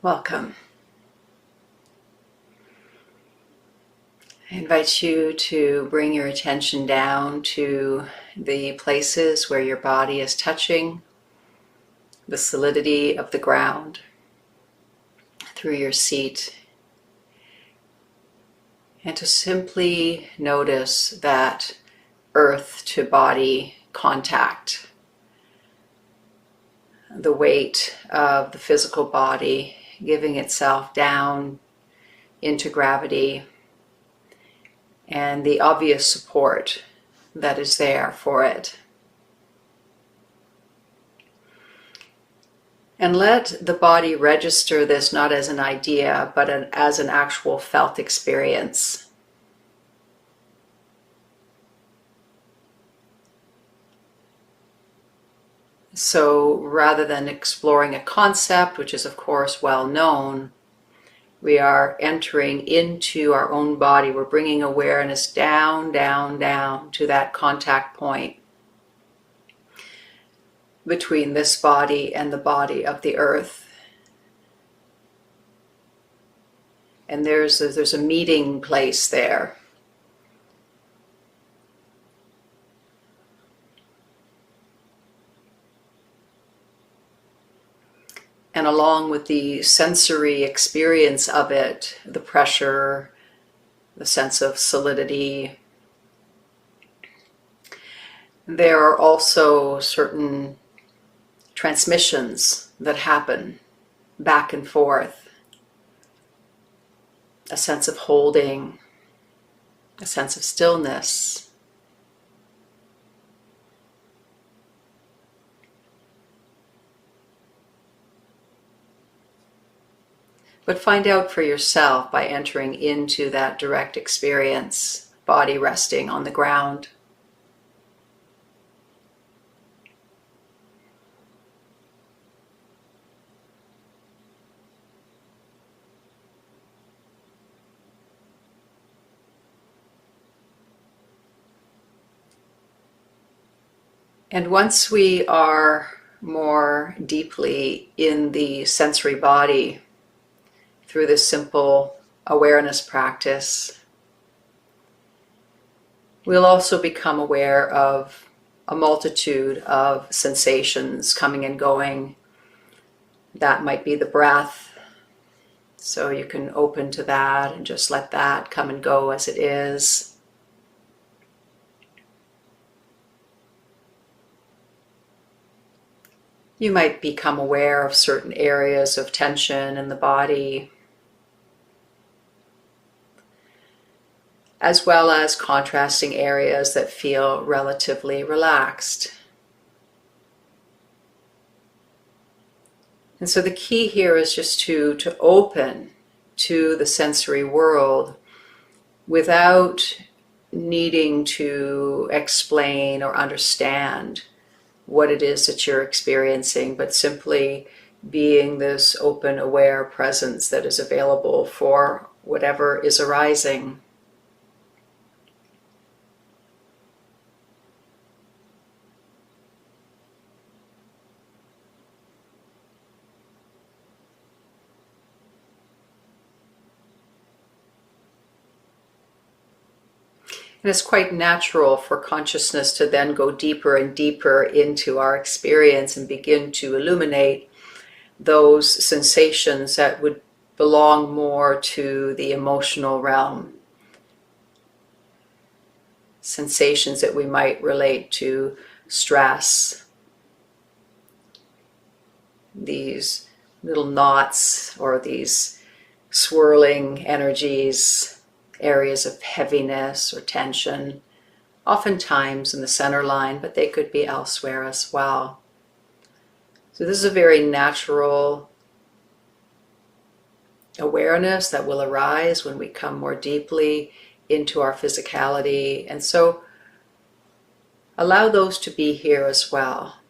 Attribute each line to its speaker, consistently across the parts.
Speaker 1: Welcome. I invite you to bring your attention down to the places where your body is touching the solidity of the ground through your seat, and to simply notice that earth to body contact, the weight of the physical body giving itself down into gravity, and the obvious support that is there for it. And let the body register this not as an idea, but as an actual felt experience. So rather than exploring a concept, which is of course well known, we are entering into our own body. We're bringing awareness down, down, down to that contact point between this body and the body of the earth. And there's a meeting place there. And along with the sensory experience of it, the pressure, the sense of solidity, there are also certain transmissions that happen back and forth. A sense of holding, a sense of stillness. But find out for yourself by entering into that direct experience, body resting on the ground. And once we are more deeply in the sensory body, through this simple awareness practice, we'll also become aware of a multitude of sensations coming and going. That might be the breath, so you can open to that and just let that come and go as it is. You might become aware of certain areas of tension in the body, as well as contrasting areas that feel relatively relaxed. And so the key here is just to open to the sensory world without needing to explain or understand what it is that you're experiencing, but simply being this open, aware presence that is available for whatever is arising. And it's quite natural for consciousness to then go deeper and deeper into our experience and begin to illuminate those sensations that would belong more to the emotional realm. Sensations that we might relate to stress, these little knots or these swirling energies, areas of heaviness or tension, oftentimes in the center line, but they could be elsewhere as well. So this is a very natural awareness that will arise when we come more deeply into our physicality, and so allow those to be here as well.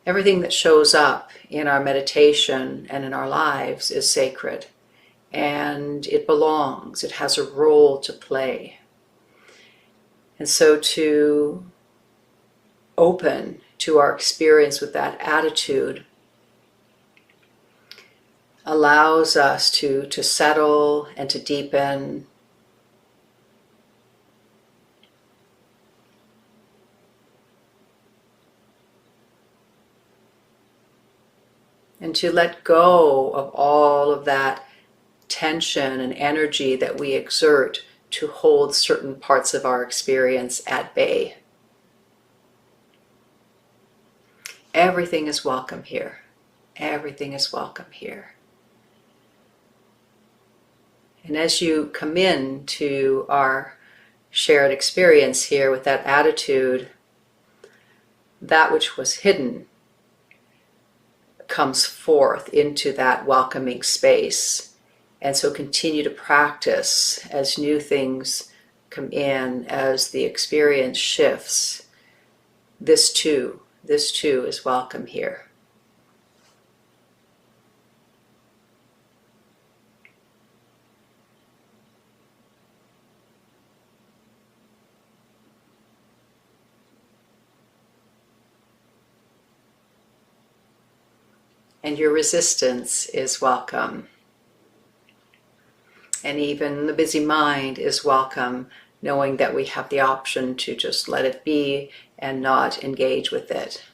Speaker 1: Everything that shows up in our meditation and in our lives is sacred. And it belongs, it has a role to play. And so to open to our experience with that attitude allows us to settle and to deepen. And to let go of all of that tension and energy that we exert to hold certain parts of our experience at bay. Everything is welcome here. Everything is welcome here. And as you come in to our shared experience here with that attitude, that which was hidden comes forth into that welcoming space. And so continue to practice as new things come in, as the experience shifts. This too is welcome here. And your resistance is welcome. And even the busy mind is welcome, knowing that we have the option to just let it be and not engage with it.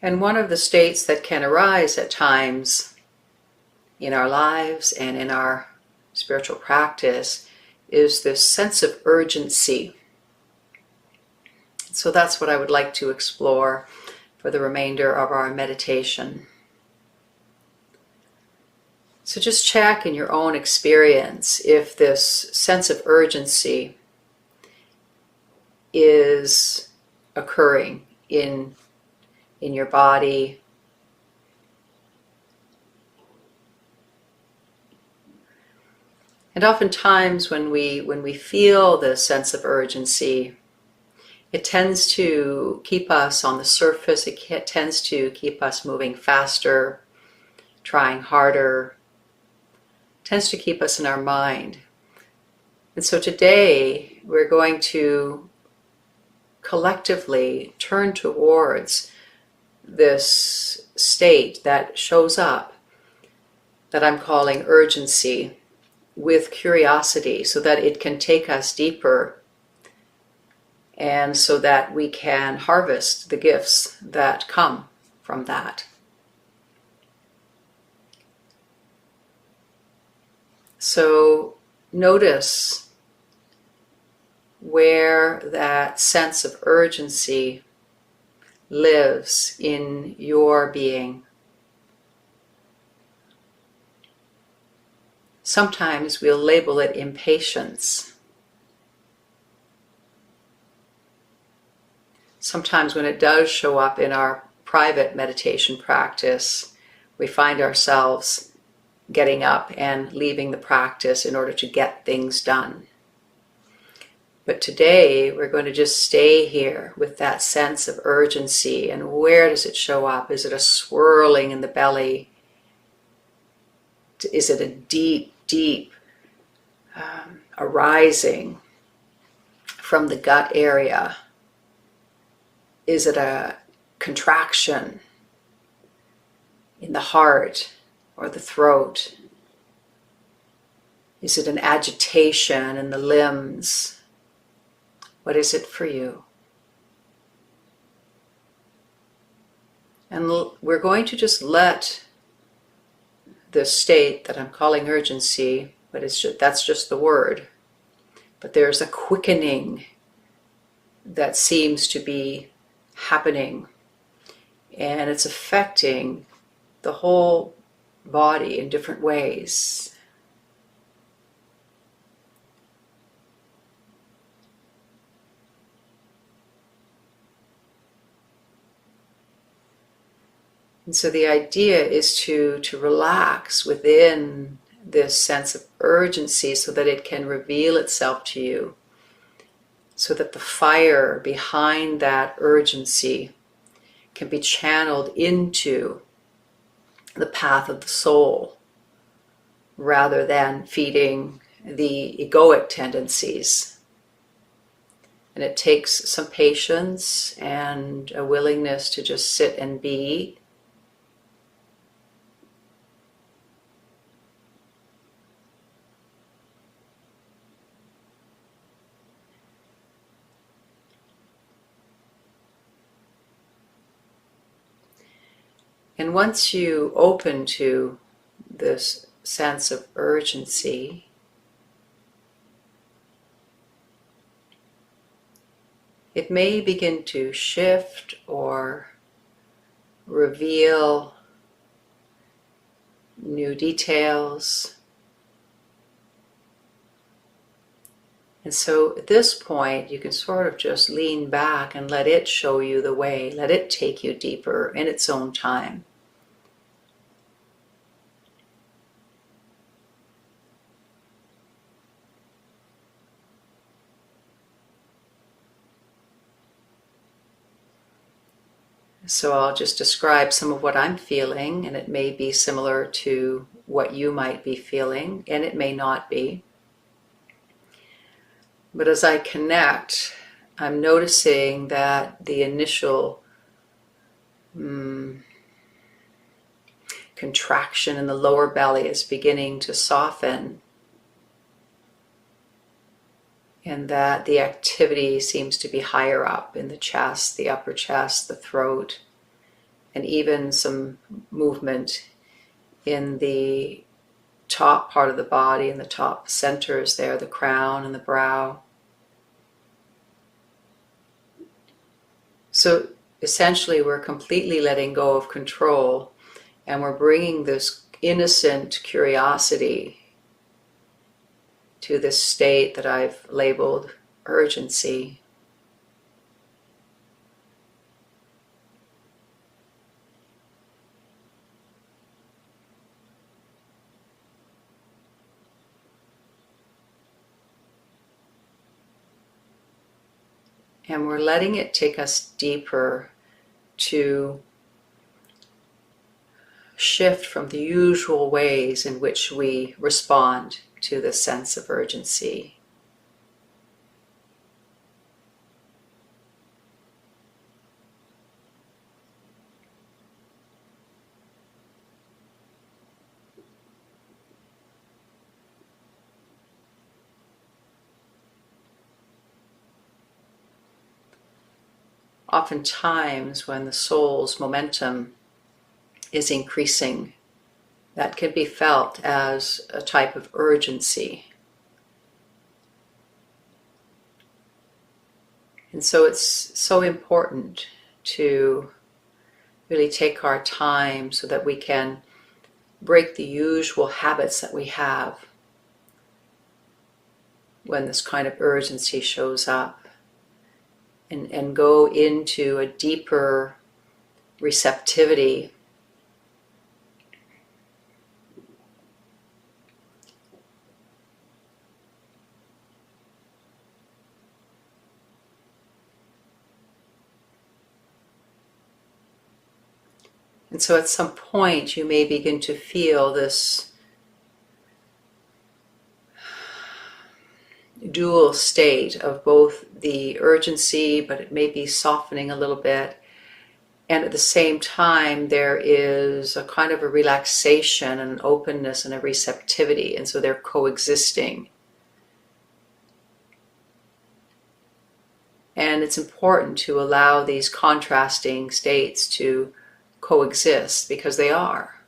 Speaker 1: And one of the states that can arise at times in our lives and in our spiritual practice is this sense of urgency. So that's what I would like to explore for the remainder of our meditation. So just check in your own experience if this sense of urgency is occurring in your body. And oftentimes when we feel this sense of urgency, it tends to keep us on the surface. It tends to keep us moving faster, trying harder. It tends to keep us in our mind. And so today we're going to collectively turn towards this state that shows up, that I'm calling urgency, with curiosity, so that it can take us deeper and so that we can harvest the gifts that come from that. So notice where that sense of urgency lives in your being. Sometimes we'll label it impatience. Sometimes when it does show up in our private meditation practice, we find ourselves getting up and leaving the practice in order to get things done. But today we're going to just stay here with that sense of urgency. And where does it show up? Is it a swirling in the belly? Is it a deep arising from the gut area? Is it a contraction in the heart or the throat? Is it an agitation in the limbs? What is it for you? And we're going to just let this state that I'm calling urgency, but that's just the word. But there's a quickening that seems to be happening, and it's affecting the whole body in different ways. And so the idea is to relax within this sense of urgency so that it can reveal itself to you, so that the fire behind that urgency can be channeled into the path of the soul, rather than feeding the egoic tendencies. And it takes some patience and a willingness to just sit and be. And once you open to this sense of urgency, it may begin to shift or reveal new details. And so at this point, you can sort of just lean back and let it show you the way, let it take you deeper in its own time. So I'll just describe some of what I'm feeling, and it may be similar to what you might be feeling, and it may not be. But as I connect, I'm noticing that the initial contraction in the lower belly is beginning to soften, and that the activity seems to be higher up in the chest, the upper chest, the throat, and even some movement in the top part of the body, in the top centers there, the crown and the brow. So essentially we're completely letting go of control, and we're bringing this innocent curiosity to this state that I've labeled urgency. And we're letting it take us deeper to shift from the usual ways in which we respond to the sense of urgency. Oftentimes, when the soul's momentum is increasing, that can be felt as a type of urgency. And so it's so important to really take our time so that we can break the usual habits that we have when this kind of urgency shows up, and go into a deeper receptivity. And so at some point you may begin to feel this dual state of both the urgency, but it may be softening a little bit, and at the same time there is a kind of a relaxation and an openness and a receptivity, and so they're coexisting. And it's important to allow these contrasting states to coexist, because they are,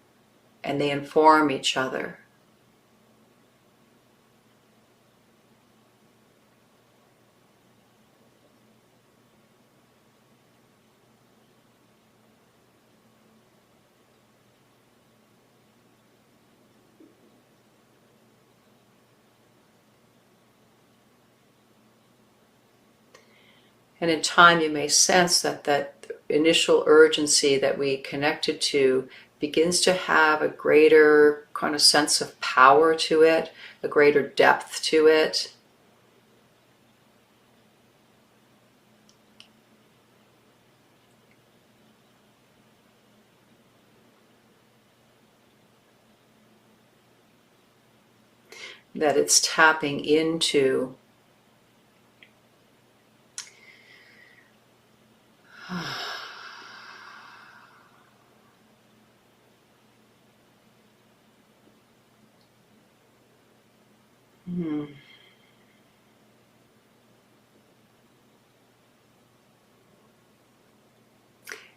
Speaker 1: and they inform each other. And in time you may sense that that initial urgency that we connected to begins to have a greater kind of sense of power to it, a greater depth to it. that it's tapping into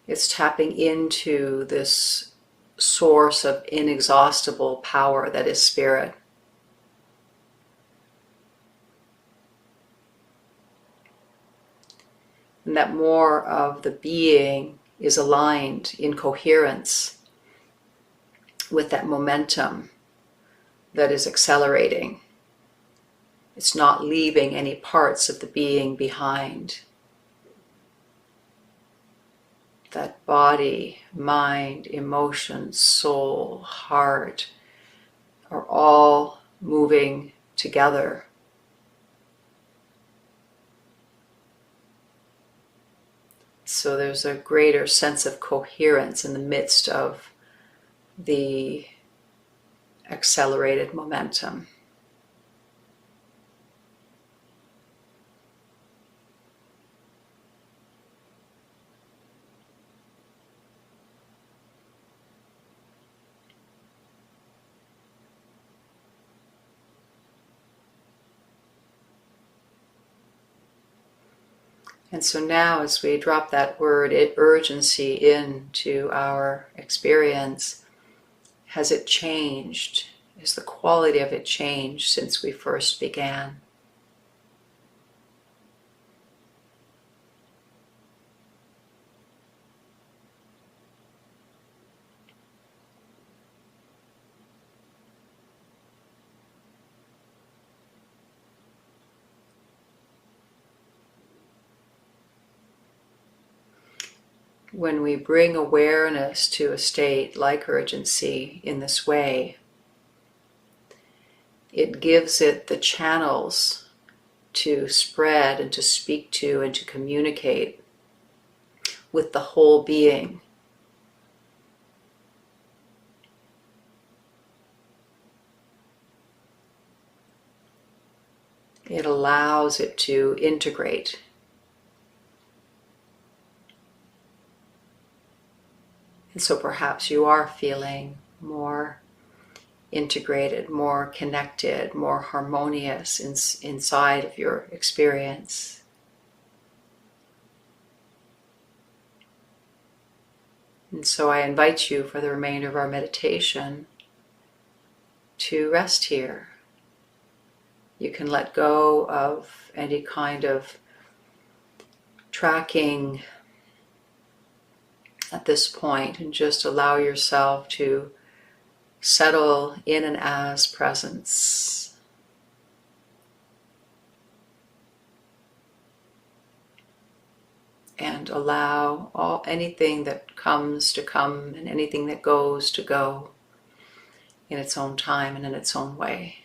Speaker 1: it's tapping into this source of inexhaustible power that is spirit. And that more of the being is aligned in coherence with that momentum that is accelerating. It's not leaving any parts of the being behind. That body, mind, emotion, soul, heart are all moving together. So there's a greater sense of coherence in the midst of the accelerated momentum. And so now as we drop that word urgency into our experience, has it changed? Has the quality of it changed since we first began? When we bring awareness to a state like urgency in this way, it gives it the channels to spread and to speak to and to communicate with the whole being. It allows it to integrate. And so perhaps you are feeling more integrated, more connected, more harmonious inside of your experience. And so I invite you for the remainder of our meditation to rest here. You can let go of any kind of tracking at this point and just allow yourself to settle in and as presence. And allow anything that comes to come and anything that goes to go in its own time and in its own way.